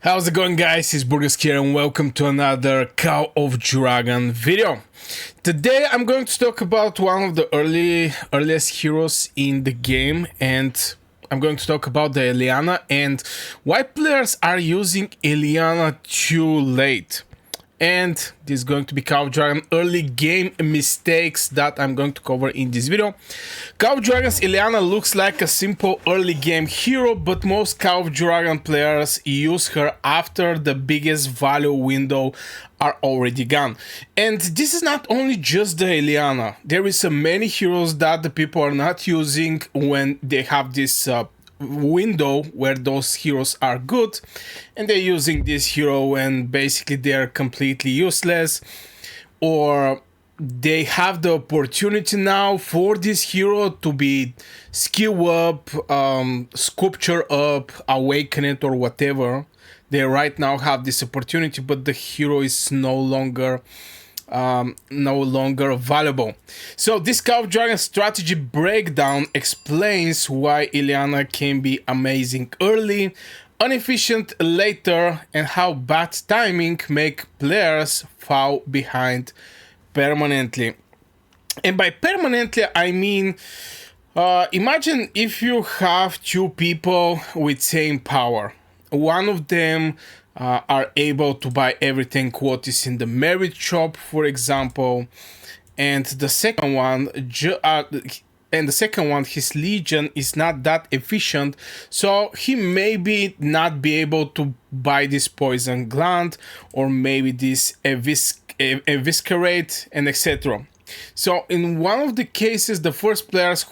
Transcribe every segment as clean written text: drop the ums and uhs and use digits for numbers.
How's it going, guys? It's Burgas here and welcome to another Call of Dragon video. Today I'm going to talk about one of the earliest heroes in the game, and I'm going to talk about the Eliana and why players are using Eliana too late. And this is going to be Call of Dragon early game mistakes that I'm going to cover in this video. Call of Dragons Eliana looks like a simple early game hero, but most Call of Dragon players use her after the biggest value window are already gone. And this is not only just the Eliana. There is many heroes that the people are not using when they have this window where those heroes are good, and they're using this hero and basically they're completely useless, or they have the opportunity now for this hero to be skill up, sculpture up, awaken it, or whatever. They right now have this opportunity, but the hero is no longer valuable. So this Call of Dragon strategy breakdown explains why Eliana can be amazing early, inefficient later, and how bad timing make players fall behind permanently. And by permanently I mean, imagine if you have two people with same power. One of them are able to buy everything what is in the merit shop, for example, and the second one, his legion is not that efficient, so he maybe not be able to buy this poison gland or maybe this eviscerate and etc. So in one of the cases, the first players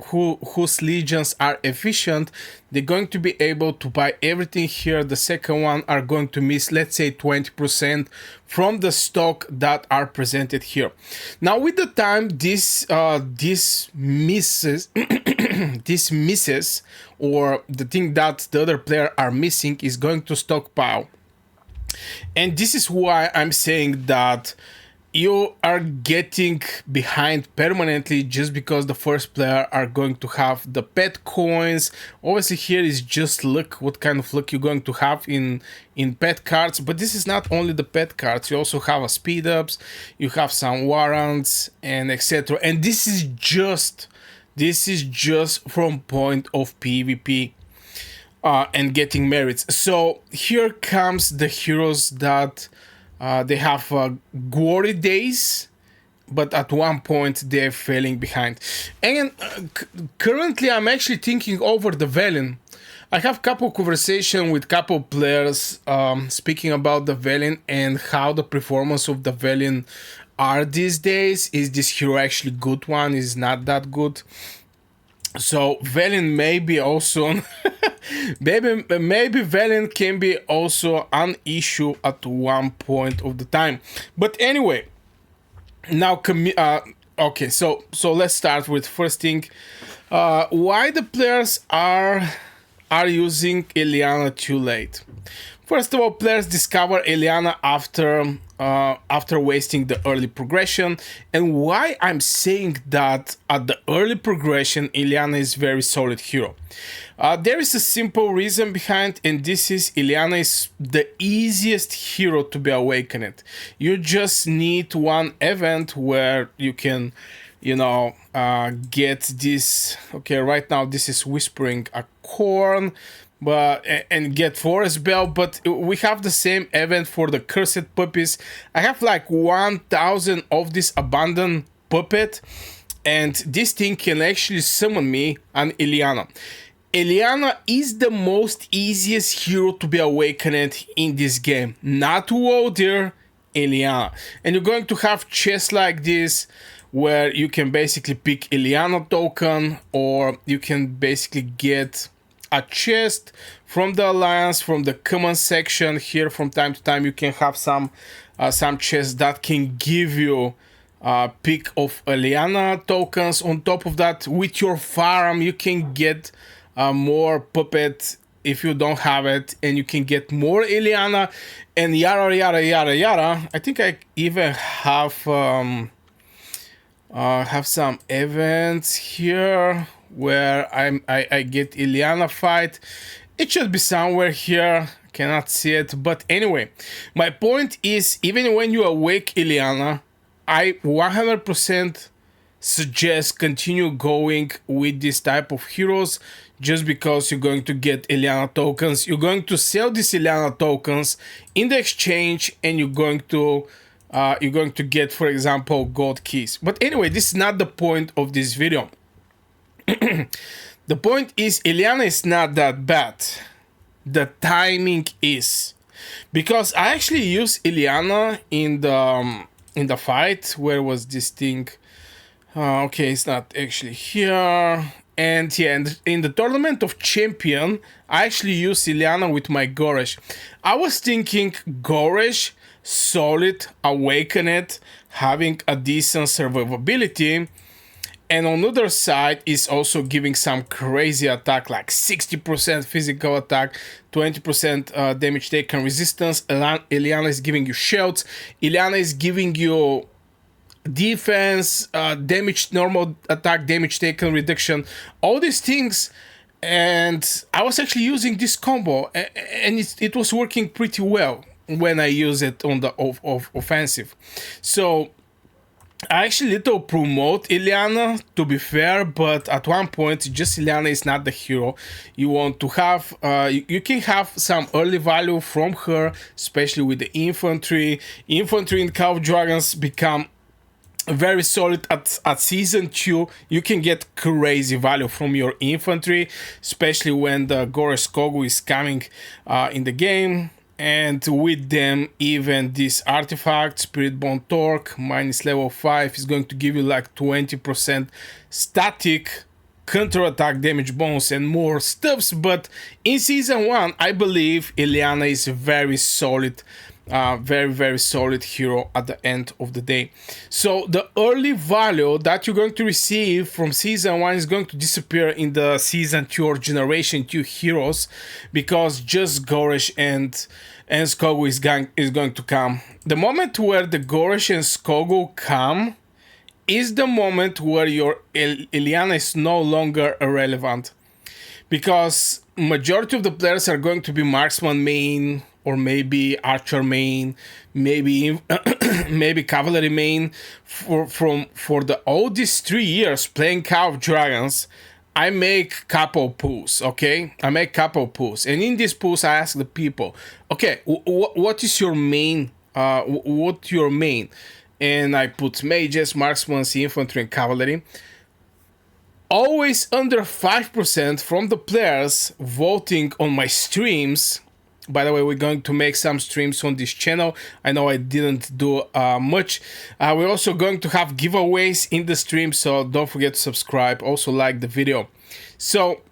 whose legions are efficient, they're going to be able to buy everything here. The second one are going to miss, let's say, 20% from the stock that are presented here. Now with the time, this misses this misses, or the thing that the other player are missing is going to stockpile. And this is why I'm saying that you are getting behind permanently just because the first player are going to have the pet coins. Obviously here is just luck, what kind of luck you're going to have in pet cards, but this is not only the pet cards, you also have a speed ups, you have some warrants and etc. And this is just from point of PvP and getting merits. So here comes the heroes that they have glory days, but at one point they're falling behind. And currently I'm actually thinking over the Velen. I have couple conversation with couple players speaking about the Velen and how the performance of the Velen are these days. Is this hero actually good one? Is not that good? So Velen may be also maybe Velen can be also an issue at one point of the time. But anyway, now okay, so let's start with first thing, why the players are using Eliana too late. First of all, players discover Eliana after wasting the early progression. And why I'm saying that at the early progression, Eliana is very solid hero. There is a simple reason behind, and this is Eliana is the easiest hero to be awakened. You just need one event where you can, get this. Okay, right now this is Whispering a Corn, and get Forest Bell, but we have the same event for the Cursed Puppies. I have like 1000 of this abandoned puppet, and this thing can actually summon me an Eliana. Eliana is the most easiest hero to be awakened in this game. Not Warrior, Eliana. And you're going to have chests like this where you can basically pick Eliana token, or you can basically get a chest from the Alliance, from the common section. Here from time to time you can have some chests that can give you pick of Eliana tokens. On top of that, with your farm you can get more puppet if you don't have it, and you can get more Eliana and yada yada yada yada. I think I even have some events here where I get Eliana fight. It should be somewhere here. cannot see it. But anyway, my point is, even when you awake Eliana, I 100% suggest continue going with this type of heroes, just because you're going to get Eliana tokens. You're going to sell these Eliana tokens in the exchange, and you're going to get, for example, gold keys. But anyway, this is not the point of this video. The point is, Eliana is not that bad. The timing is, because I actually used Eliana in the fight. Where was this thing? Okay, it's not actually here. And yeah, in the tournament of champion, I actually used Eliana with my Goresh. I was thinking Goresh, solid, awakened, having a decent survivability, and on the other side is also giving some crazy attack, like 60% physical attack, 20% damage taken resistance. Eliana is giving you shields. Eliana is giving you defense, damage, normal attack, damage taken reduction, all these things. And I was actually using this combo, and it was working pretty well when I use it on the offensive. So I actually little promote Eliana, to be fair, but at one point, just Eliana is not the hero you want to have. You can have some early value from her, especially with the infantry. Infantry in Call of Dragons become very solid at season 2. You can get crazy value from your infantry, especially when the Goresh Kogu is coming in the game. And with them, even this artifact, Spirit Bone Torque, minus level 5, is going to give you like 20% static counter-attack damage bonus and more stuffs. But in season 1, I believe Eliana is very solid, very solid hero at the end of the day. So the early value that you're going to receive from season 1 is going to disappear in the season 2 or generation 2 heroes, because just Goresh and Skogu is going to come. The moment where the Goresh and Skogu come is the moment where your Eliana is no longer irrelevant, because majority of the players are going to be marksman main, or maybe archer main, maybe maybe cavalry main. For all these 3 years playing Call of Dragons, I make couple pools, okay? I make couple pools, and in these pools I ask the people, okay, what is your main? What's your main? And I put mages, marksmen, infantry, and cavalry. Always under 5% from the players voting on my streams. By the way, we're going to make some streams on this channel. I know I didn't do much. We're also going to have giveaways in the stream, so don't forget to subscribe. Also like the video. So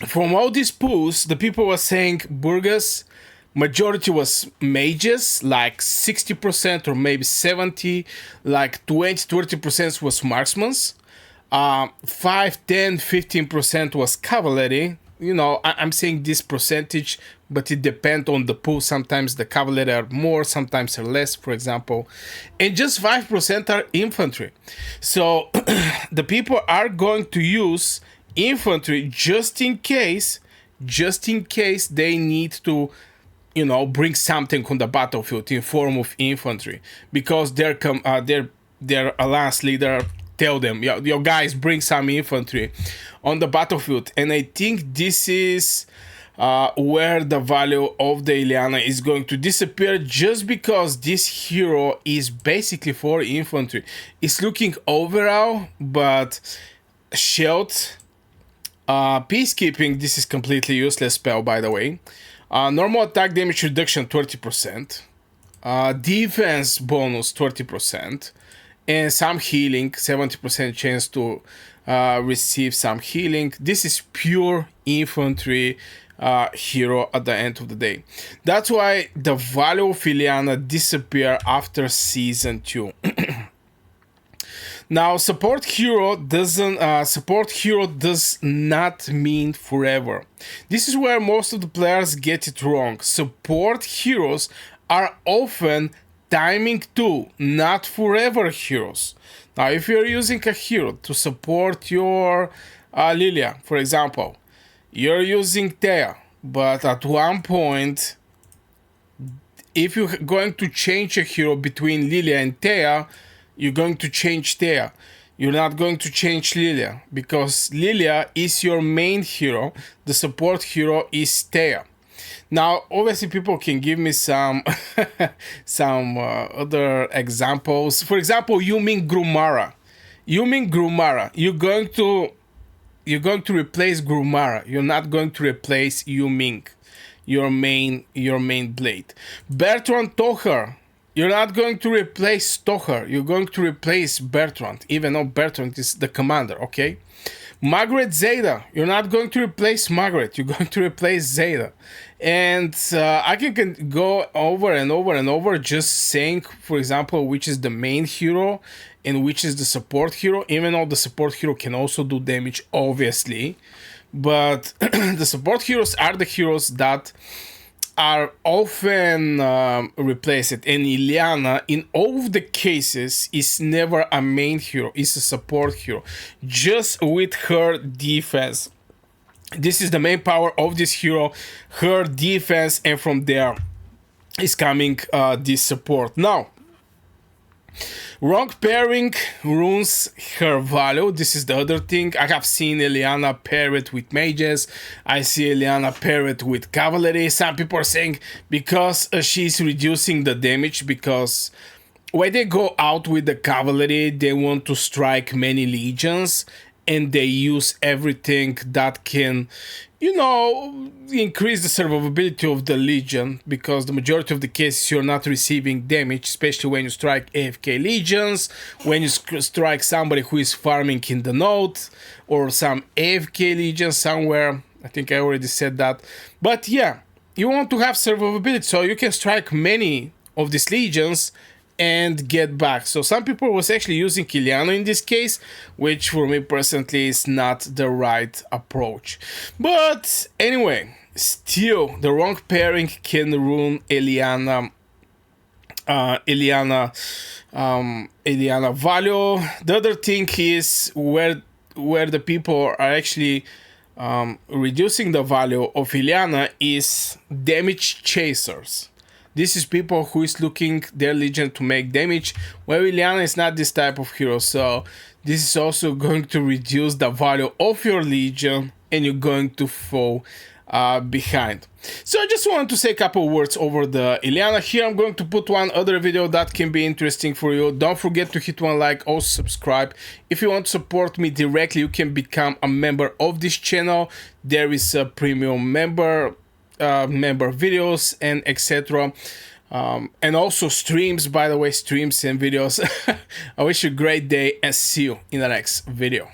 from all these pools, the people were saying Burgas. Majority was mages, like 60% or maybe 70%, like 20-30% was marksmans. 5, 10, 15% was cavalry. You know, I'm saying this percentage, but it depends on the pool. Sometimes the cavalry are more, sometimes are less, for example. And just 5% are infantry. So the people are going to use infantry just in case they need to, you know, bring something on the battlefield in form of infantry, because their alliance leader tell them, yeah, your guys, bring some infantry on the battlefield. And I think this is where the value of the Eliana is going to disappear, just because this hero is basically for infantry. It's looking overall, but shield, peacekeeping, this is completely useless spell, by the way. Normal attack damage reduction 20%, defense bonus 20%, and some healing, 70% chance to receive some healing. This is pure infantry hero at the end of the day. That's why the value of Eliana disappear after season 2. Now, support hero does not mean forever. This is where most of the players get it wrong. Support heroes are often timing tool, not forever heroes. Now, if you're using a hero to support your Lilia, for example, you're using Thea, but at one point, if you're going to change a hero between Lilia and Thea, you're going to change Thea. You're not going to change Lilia, because Lilia is your main hero. The support hero is Thea. Now, obviously, people can give me some some other examples. For example, Yumin Grumara. Yumin Grumara. You're going to replace Grumara. You're not going to replace Yuming, your main blade. Bertrand Tohar. You're not going to replace Tohar. You're going to replace Bertrand, even though Bertrand is the commander, okay? Margaret Zeta. You're not going to replace Margaret. You're going to replace Zeta. And I can go over and over and over just saying, for example, which is the main hero and which is the support hero, even though the support hero can also do damage, obviously. But the support heroes are the heroes that are often replaced. And Eliana, in all of the cases, is never a main hero, is a support hero, just with her defense. This is the main power of this hero, her defense, and from there is coming this support. Now, wrong pairing ruins her value. This is the other thing. I have seen Eliana pair it with mages. I see Eliana pair it with cavalry. Some people are saying because she's reducing the damage, because when they go out with the cavalry, they want to strike many legions, and they use everything that can, increase the survivability of the legion, because the majority of the cases you're not receiving damage, especially when you strike AFK legions, when you strike somebody who is farming in the node, or some AFK legion somewhere. I think I already said that. But yeah, you want to have survivability, so you can strike many of these legions and get back. So some people was actually using Eliana in this case, which for me personally is not the right approach. But anyway, still the wrong pairing can ruin Eliana value. The other thing is where the people are actually reducing the value of Eliana is damage chasers. This is people who is looking their legion to make damage, where Eliana is not this type of hero. So this is also going to reduce the value of your legion, and you're going to fall behind. So I just wanted to say a couple words over the Eliana. Here I'm going to put one other video that can be interesting for you. Don't forget to hit one like, also subscribe. If you want to support me directly, you can become a member of this channel. There is a premium member videos and etc. And also streams, by the way, streams and videos. I wish you a great day and see you in the next video.